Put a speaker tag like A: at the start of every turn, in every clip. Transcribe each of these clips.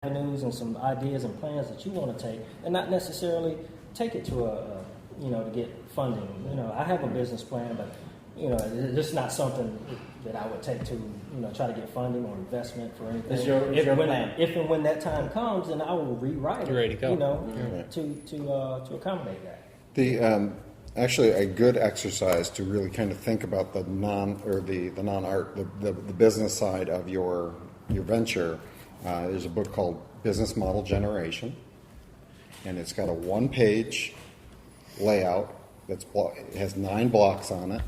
A: avenues and some ideas and plans that you want to take, and not necessarily take it to to get funding. I have a business plan, but it's not something that I would take to try to get funding or investment for anything.
B: It's your plan.
A: If and when that time comes, then I will rewrite it.
C: Ready to go.
A: To accommodate that.
D: The actually a good exercise to really kind of think about the business side of your venture. There's a book called Business Model Generation, and it's got a one-page layout it has 9 blocks on it,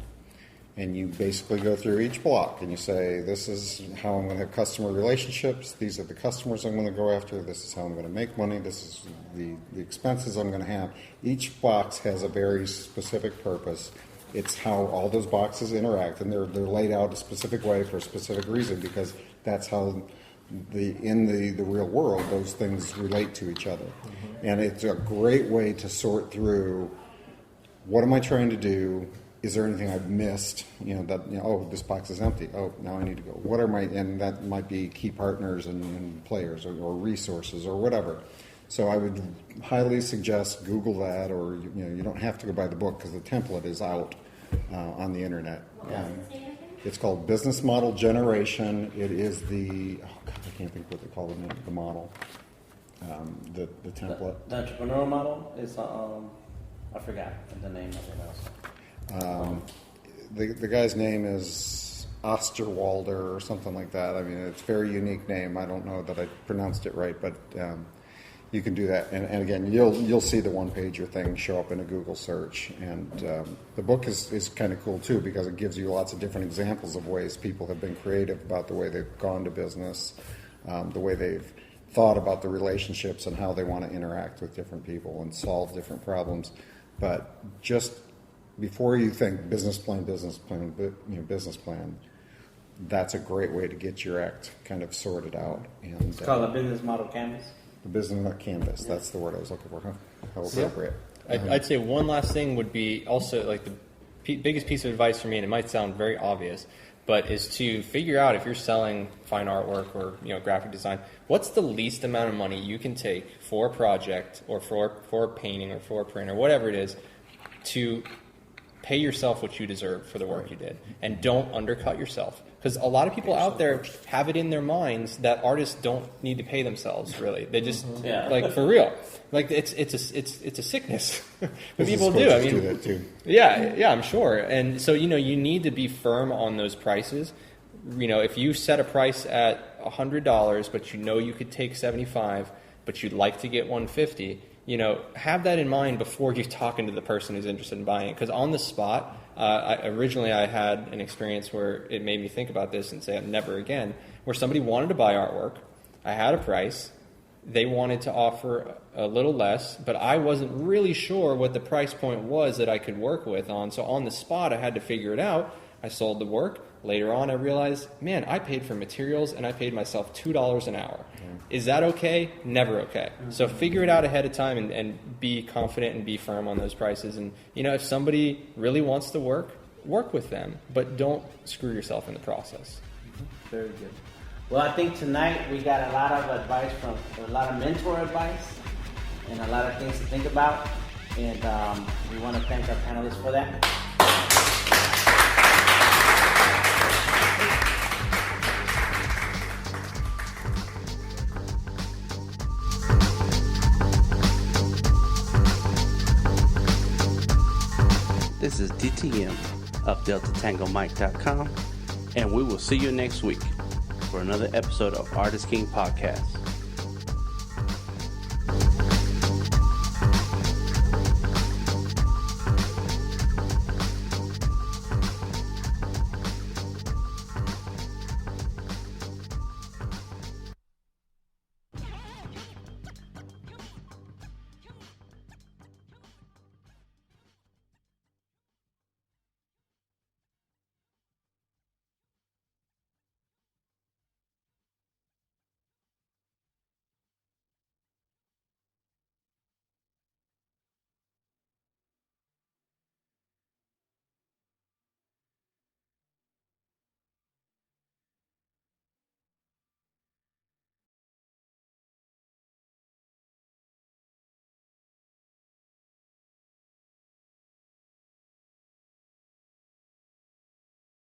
D: and you basically go through each block and you say, this is how I'm going to have customer relationships, these are the customers I'm going to go after, this is how I'm going to make money, this is the expenses I'm going to have. Each box has a very specific purpose. It's how all those boxes interact, and they're laid out a specific way for a specific reason, because that's how in the real world those things relate to each other. Mm-hmm. And it's a great way to sort through, what am I trying to do? Is there anything I've missed? This box is empty. Oh, now I need to go. What are my, and that might be key partners and players or resources or whatever. So I would highly suggest Google that, or you don't have to go buy the book because the template is out on the internet. It's called Business Model Generation. It is I can't think what they call the model, the template.
B: The entrepreneurial model is, I forgot the name of it also.
D: The guy's name is Osterwalder or something like that. I mean, it's a very unique name. I don't know that I pronounced it right, but you can do that. And again, you'll see the one-pager thing show up in a Google search. And the book is kind of cool, too, because it gives you lots of different examples of ways people have been creative about the way they've gone to business, the way they've thought about the relationships and how they want to interact with different people and solve different problems. But just before you think business plan, that's a great way to get your act kind of sorted out. And
B: it's called a business model canvas.
D: The business canvas, that's the word I was looking for. How appropriate.
C: I'd say one last thing would be also like the biggest piece of advice for me, and it might sound very obvious, but is to figure out if you're selling fine artwork or graphic design, what's the least amount of money you can take for a project or for a painting or for a print or whatever it is to pay yourself what you deserve for the work you did, and don't undercut yourself. Because a lot of people out there have it in their minds that artists don't need to pay themselves. Really, they just like for real. Like it's a sickness. But people do. I mean,
D: do that too.
C: Yeah, I'm sure. And so you need to be firm on those prices. If you set a price at $100, but you could take $75, but you'd like to get $150. Have that in mind before you're talking to the person who's interested in buying it. Because on the spot, originally I had an experience where it made me think about this and say never again, where somebody wanted to buy artwork. I had a price. They wanted to offer a little less, but I wasn't really sure what the price point was that I could work with on. So on the spot, I had to figure it out. I sold the work. Later on, I realized, man, I paid for materials and I paid myself $2 an hour. Is that okay? Never okay. So figure it out ahead of time and be confident and be firm on those prices. And, if somebody really wants to work with them, but don't screw yourself in the process.
B: Very good. Well, I think tonight we got a lot of advice a lot of mentor advice and a lot of things to think about. And we want to thank our panelists for that. This is DTM of DeltaTangoMike.com, and we will see you next week for another episode of Artist King Podcast.